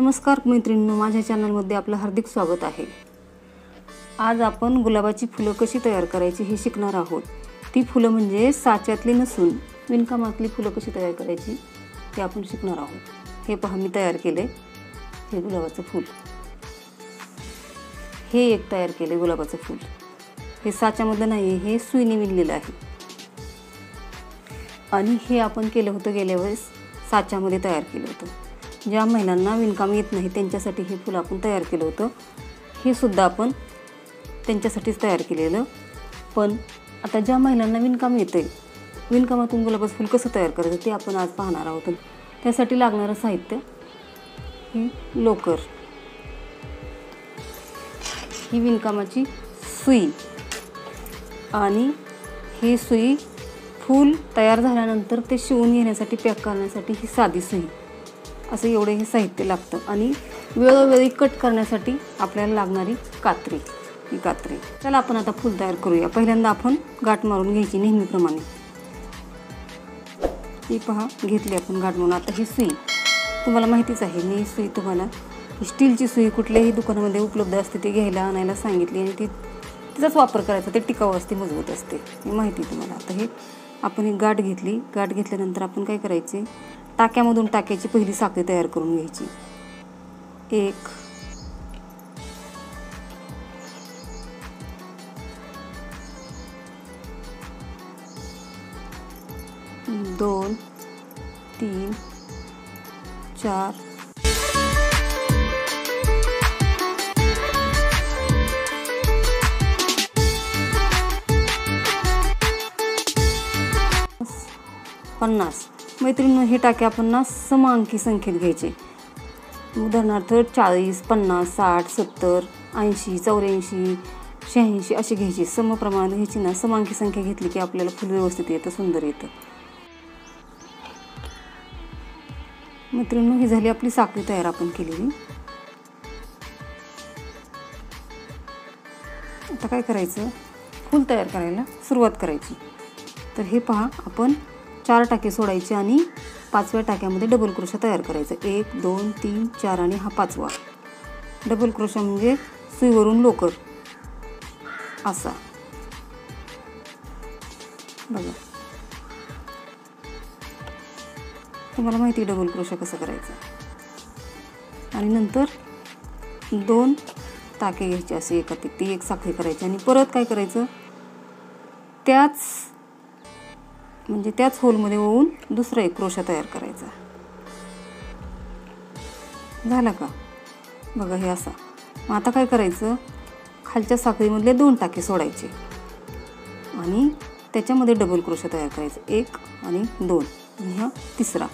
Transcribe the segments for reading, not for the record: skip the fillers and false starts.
नमस्कार मैत्रिणींनो, माझ्या चॅनलमध्ये आपलं हार्दिक स्वागत आहे। आज आपण गुलाबाची फुलं कशी तयार करायची हे शिकणार आहोत। ती फुलं म्हणजे साच्यातली नसून विणकामातली फुलं कशी तयार करायची ते आपण शिकणार आहोत। हे पहा, मी तयार केले हे गुलाबाचं फूल। हे एक तयार केले गुलाबाचं फूल। हे साच्यामधलं नाही, हे सुईने विणलेलं आहे। आणि हे आपण केलं होतं गेल्या वेळेस साच्यामध्ये तयार केलं होतं। ज्या महिलांना विणकाम येत नाही त्यांच्यासाठी हे फूल आपण तयार केलं होतं। हे सुद्धा आपण त्यांच्यासाठीच तयार केलेलं। पण आता ज्या महिलांना विणकाम येते, विणकामातून गुलाबाचं फूल कसं तयार करायचं ते आपण आज पाहणार आहोत। त्यासाठी लागणारं साहित्य हे लोकर, ही विणकामाची सुई, आणि ही सुई फूल तयार झाल्यानंतर ते शिवून घेण्यासाठी पॅक करण्यासाठी ही साधी सुई, असं एवढे हे साहित्य लागतं। आणि वेळोवेळी कट करण्यासाठी आपल्याला लागणारी कात्री, ही कात्री। चला आपण आता फूल तयार करूया। पहिल्यांदा आपण गाठ मारून घ्यायची नेहमीप्रमाणे। ही पहा, घेतली आपण गाठ मारून। आता ही सुई तुम्हाला माहितीच आहे, मी सुई तुम्हाला स्टीलची सुई कुठल्याही दुकानामध्ये उपलब्ध असते ती घ्यायला आणायला सांगितली, आणि तिचाच वापर करायचा। ते टिकाऊ असते, मजबूत असते, ही माहिती तुम्हाला। आता हे आपण एक गाठ घेतली। गाठ घेतल्यानंतर आपण काय करायचे, टाक्यामधून टाक्याची पहिली साखळी तयार करून घ्यायची। 1 2 3 4 50। मैत्रिणींनो, हे टाके आपण ना समांकी संख्येत घ्यायचे। उदाहरणार्थ 40 50 60 70 80 84 86 असे घ्यायचे। समप्रमाणात घ्यायची ना, समांकी संख्या घेतली की आपल्याला फुल व्यवस्थित येतं, सुंदर येतं। मैत्रिणींनो, ही झाली आपली साखळी तयार आपण केलेली। आता काय करायचं, फूल तयार करायला सुरुवात करायची। तर हे पहा, आपण 4 टाके सोडायचे आणि 5व्या टाक्यामध्ये डबल क्रोशा तयार करायचं। 1 2 3 4 आणि हा 5वा डबल क्रोशा म्हणजे सुईवरून लोकर असा, बघा। तुम्हाला माहिती डबल क्रोशा कसं करायचं। आणि नंतर 2 टाके घ्यायचे असे एकात ती एक साखळी करायची, आणि परत काय करायचं, त्याच होलमध्ये ओवून दुसरा एक क्रोशा तयार करायचा। झाला का, बघा हे असा। मग आता काय करायचं, खालच्या साखळीमधले 2 टाके सोडायचे आणि त्याच्यामध्ये डबल क्रोशा तयार करायचं। 1 आणि 2 आणि हा तिसरा,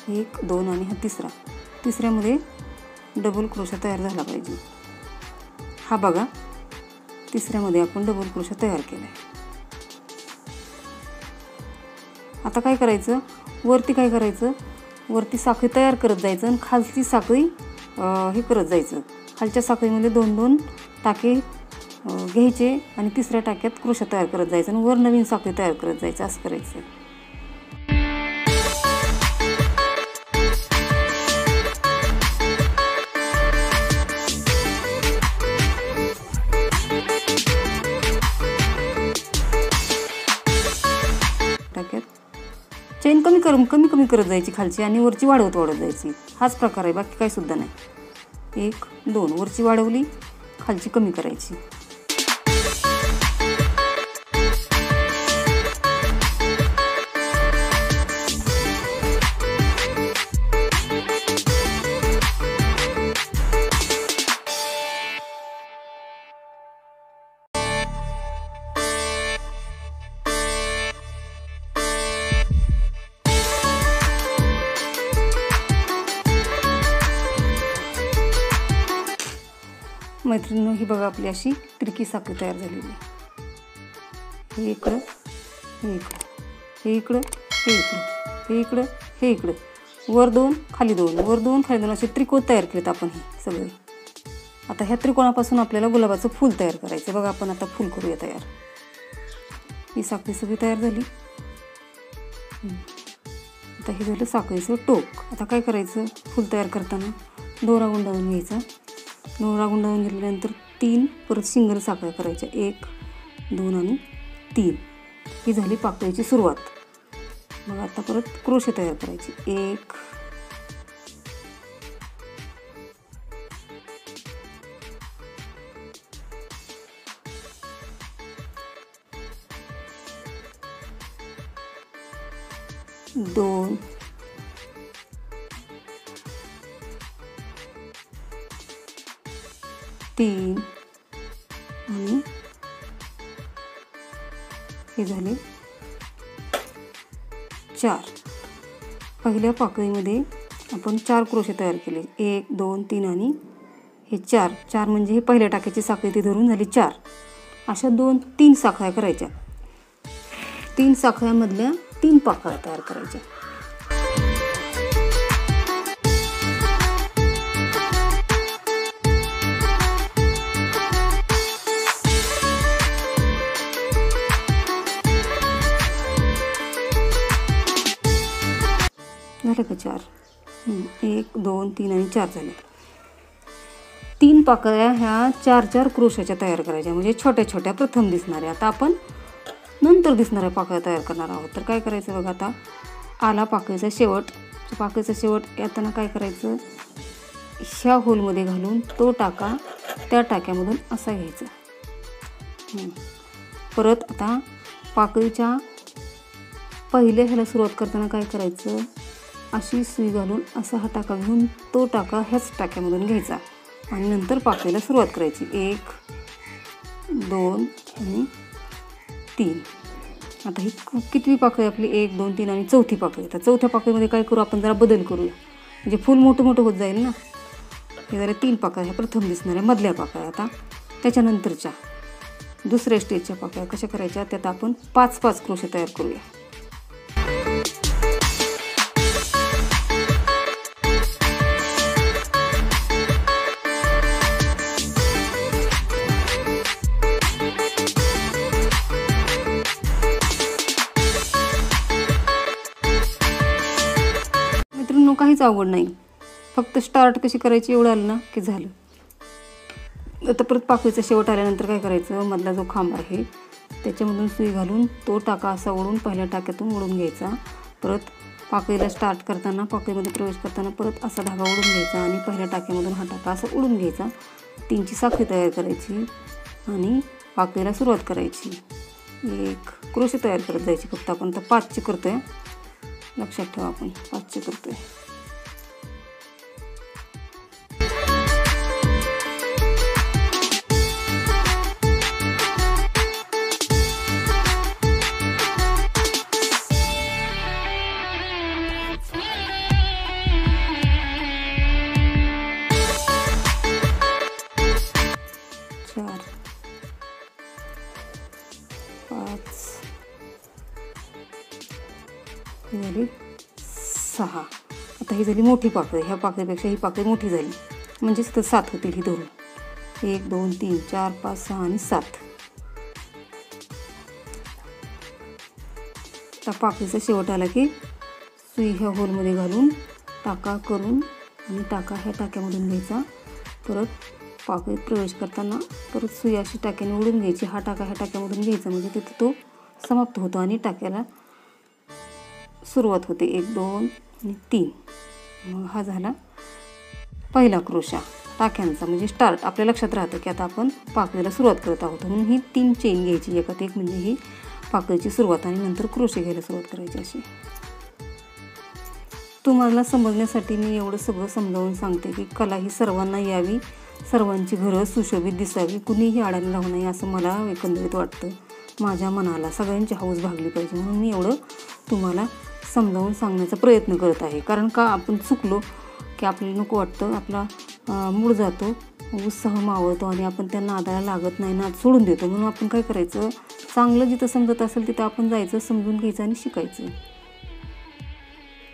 1 2 आणि हा तिसरा। तिसऱ्यामध्ये डबल क्रोशा तयार झाला पाहिजे। हा बघा, तिसऱ्यामध्ये आपण डबल क्रोशा तयार केलाय। आता काय करायचं, वरती काय करायचं, वरती साखळी तयार करत जायचं आणि खालची साखळी हे करत जायचं। खालच्या साखळीमध्ये 2-2 टाके घ्यायचे आणि तिसऱ्या टाक्यात क्रोशा तयार करत जायचं आणि वर नवीन साखळी तयार करत जायचं, असं करायचं। चेन कमी करत जायची खालची आणि वरची वाढवत जायची। हाच प्रकार आहे, बाकी काही सुद्धा नाही। 1 2 वरची वाढवली, खालची कमी करायची। मैत्रिणींनो, ही बघा आपली अशी तिरकी साखळी तयार झालेली आहे। हे इकडं, हे इकडं, हे इकडं, हे इकडं, हे इकडं, हे इकडं, वर 2 खाली 2, वर 2 खाली 2 असे त्रिकोण तयार केलेत आपण हे सगळे। आता ह्या त्रिकोणापासून आपल्याला गुलाबाचं फूल तयार करायचं। बघा, आपण आता फूल करूया तयार। ही साखळी सगळी तयार झाली। आता हे झालं साखळीचं टोक। आता काय करायचं, फूल तयार करताना दोरा गुंडाळून घ्यायचा. दोरा गुंडाळून घेतल्यानंतर 3 परत सिंगल साखळ्या करायच्या, 1 2 आणि 3. ही झाली पाकळीची सुरुवात. मग आता परत क्रोशे तयार करायची. 1 2 3 आणि हे झाले 4. पहिल्या पाकळीमध्ये आपण 4 क्रोशे तयार केले. 1 2 3 आणि हे 4 म्हणजे हे पहिल्या टाक्याची साखळी ती धरून झाली 4. अशा 2-3 साखळ्या करायच्या. 3 साखळ्यामधल्या 3 पाकळ्या तयार करायच्या. झाले का 4? 1 2 3 आणि 4 झाले. 3 पाकळ्या ह्या 4-4 क्रोशाच्या तयार करायच्या, म्हणजे छोट्या छोट्या प्रथम दिसणाऱ्या. आता आपण नंतर दिसणाऱ्या पाकळ्या तयार करणार आहोत. तर काय करायचं बघा, आता आला पाकळीचा शेवट. पाकळीचा शेवट येताना काय करायचं, ह्या होलमध्ये घालून तो टाका त्या टाक्यामधून असा घ्यायचा. परत आता पाकळीच्या पहिल्या ह्याला सुरुवात करताना काय करायचं, अशी सुई घालून असा हा टाका घेऊन तो टाका ह्याच टाक्यामधून घ्यायचा आणि नंतर पाकळीला सुरुवात करायची. 1 2 आणि 3. आता ही कितवी पाकळी आपली, 1 2 3 आणि चौथी पाकळी. आता चौथ्या पाकळीमध्ये काय करू आपण, जरा बदल करूया, म्हणजे फूल मोठं मोठं होत जाईल ना. हे जरा 3 पाकळ्या ह्या प्रथम दिसणाऱ्या मधल्या पाकळ्या. आता त्याच्यानंतरच्या दुसऱ्या स्टेजच्या पाकळ्या कशा करायच्या, त्यात आपण 5-5 क्रोशे तयार करूया. काहीच अवघड नाही, फक्त स्टार्ट कशी करायची एवढं आलं ना की झालं. आता परत पाकळीचा शेवट आल्यानंतर काय करायचं, मधला जो खांब आहे त्याच्यामधून सुई घालून तो टाका असा ओढून पहिल्या टाक्यातून ओढून घ्यायचा. परत पाकळीला स्टार्ट करताना, पाकळीमध्ये प्रवेश करताना परत असा धागा ओढून घ्यायचा आणि पहिल्या टाक्यामधून हा टाका असा ओढून घ्यायचा. 3ची साखळी तयार करायची आणि पाकळीला सुरुवात करायची. 1 क्रोशे तयार करत जायची. फक्त आपण आता 5ची करतोय, लक्षात ठेवा, आपण 5ची करतोय. झाली 6. आता ही झाली मोठी पाकळी. ह्या पाकळीपेक्षा ही पाकळी मोठी झाली, म्हणजेच तर 7 होतील ही धरून. 1 2 3 4 5 6 आणि 7. त्या पाकळीचा शेवट आला की सुई ह्या होलमध्ये घालून टाका करून आणि टाका ह्या टाक्यामधून घ्यायचा. परत पाकळीत प्रवेश करताना परत सुई अशी टाक्याने ओढून घ्यायची. हा टाका ह्या टाक्यामधून घ्यायचा, म्हणजे तिथे तो समाप्त होतो आणि टाक्याला सुरुवात होते. 1 2 आणि 3. मग हा झाला पहिला क्रोशा टाक्यांचा, म्हणजे स्टार्ट. आपल्या लक्षात राहतं की आता आपण पाकळीला सुरुवात करत आहोत, म्हणून ही 3 चेन घ्यायची एकात एक, म्हणजे ही पाकळीची सुरुवात आणि नंतर क्रोशे घ्यायला सुरुवात करायची. अशी तुम्हाला समजण्यासाठी मी एवढं सगळं समजावून सांगते की कला ही सर्वांना यावी, सर्वांची घरं सुशोभित दिसावी, कुणीही अडाणी राहू नये असं मला एकंदरीत वाटतं. माझ्या मनाला सगळ्यांची हौस भागली पाहिजे, म्हणून मी एवढं तुम्हाला समजावून सांगण्याचा प्रयत्न करत आहे. कारण का आपण चुकलो की आपल्याला नको वाटतं, आपला मूड जातो, उत्साह मावळतो आणि आपण त्या नादाला लागत नाही, नाद सोडून देतो. म्हणून आपण काय करायचं, चांगलं जिथं समजत असेल तिथं आपण जायचं, समजून घ्यायचं आणि शिकायचं.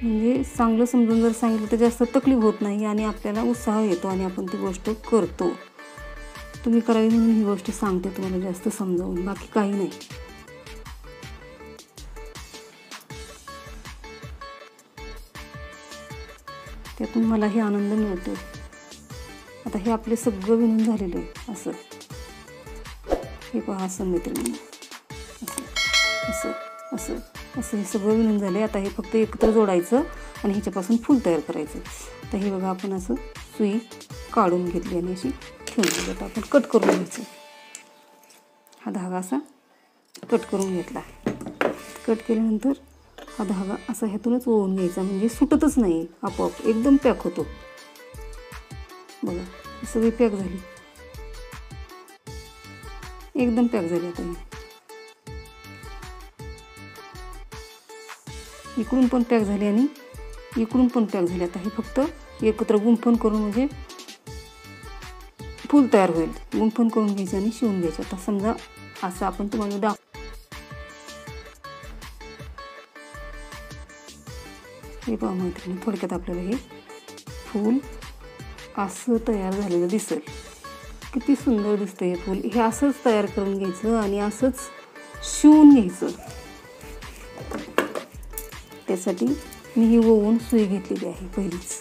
म्हणजे चांगलं समजून जर सांगितलं तर जास्त तकलीफ होत नाही आणि आपल्याला उत्साह येतो आणि आपण ती गोष्ट करतो. तुम्ही करावी म्हणून ही गोष्ट सांगते तुम्हाला जास्त समजावून, बाकी काही नाही. त्यातून मलाही आनंद मिळतो. आता हे आपले सगळं विणून झालेलं आहे. असं हे पहा, असं मैत्रिणी, असं असं असं असं हे सगळं विणून झाले. आता हे फक्त एकत्र जोडायचं आणि ह्याच्यापासून फूल तयार करायचं. तर हे बघा, आपण असं सुई काढून घेतली आणि अशी ठेवून दिली. आता आपण कट करून घ्यायचं. हा धागा असा कट करून घेतला. कट केल्यानंतर हा धागा असा ह्यातूनच ओवून घ्यायचा, म्हणजे सुटतच नाही, आपोआप एकदम पॅक होतो. बघा सगळी पॅक झाली, एकदम पॅक झाली. आता इकडून पण पॅक झाली आणि इकडून पण पॅक झाली. आता हे फक्त एकत्र गुंफण करून म्हणजे फूल तयार होईल. गुंफण करून घ्यायचं आणि शिवून घ्यायचं. आता समजा असं आपण तुम्हाला हे पहा मैत्रिणी, थोडक्यात आपल्याला हे फूल असं तयार झालेलं दिसेल. किती सुंदर दिसतं हे फूल. हे असंच तयार करून घ्यायचं आणि असंच शिवून घ्यायचं. त्यासाठी मी ही ओवून सुई घेतलेली आहे पहिलीच.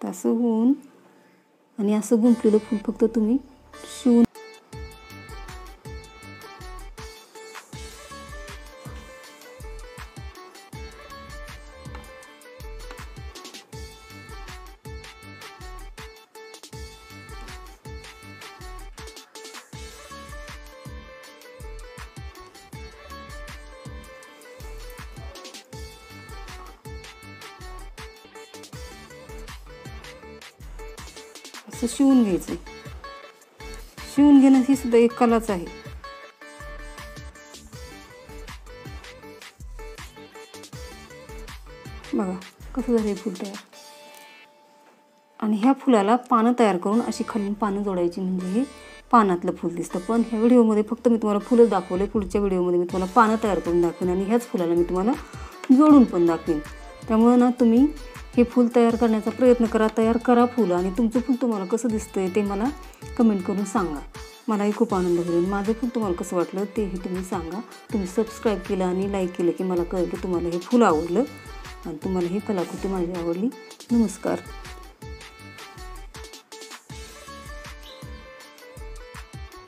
तर असं होऊन आणि असं गुंफलेलं फूल फक्त तुम्ही शिवून असं शिवून घ्यायचं. शिवून घेणं ही सुद्धा एक कलाच आहे. बघा कसं झालं फूल तयार. आणि ह्या फुलाला पानं तयार करून अशी खालून पानं जोडायची, म्हणजे हे पानातलं फूल दिसतं. पण ह्या व्हिडिओमध्ये फक्त मी तुम्हाला फुलं दाखवले. पुढच्या व्हिडिओमध्ये मी तुम्हाला पानं तयार करून दाखवेन आणि ह्याच फुलाला मी तुम्हाला जोडून पण दाखवेन. त्यामुळे ना तुम्ही हे फूल तयार करण्याचा प्रयत्न करा. तयार करा फुलं आणि तुमचं फूल तुम्हाला कसं दिसतंय ते मला कमेंट करून सांगा. मलाही खूप आनंद होईल. माझं फूल तुम्हाला कसं वाटलं तेही तुम्ही सांगा. तुम्ही सबस्क्राईब केलं आणि लाईक केलं की मला कळेल की तुम्हाला हे फूल आवडलं आणि तुम्हाला ही कलाकृती माझी आवडली. नमस्कार.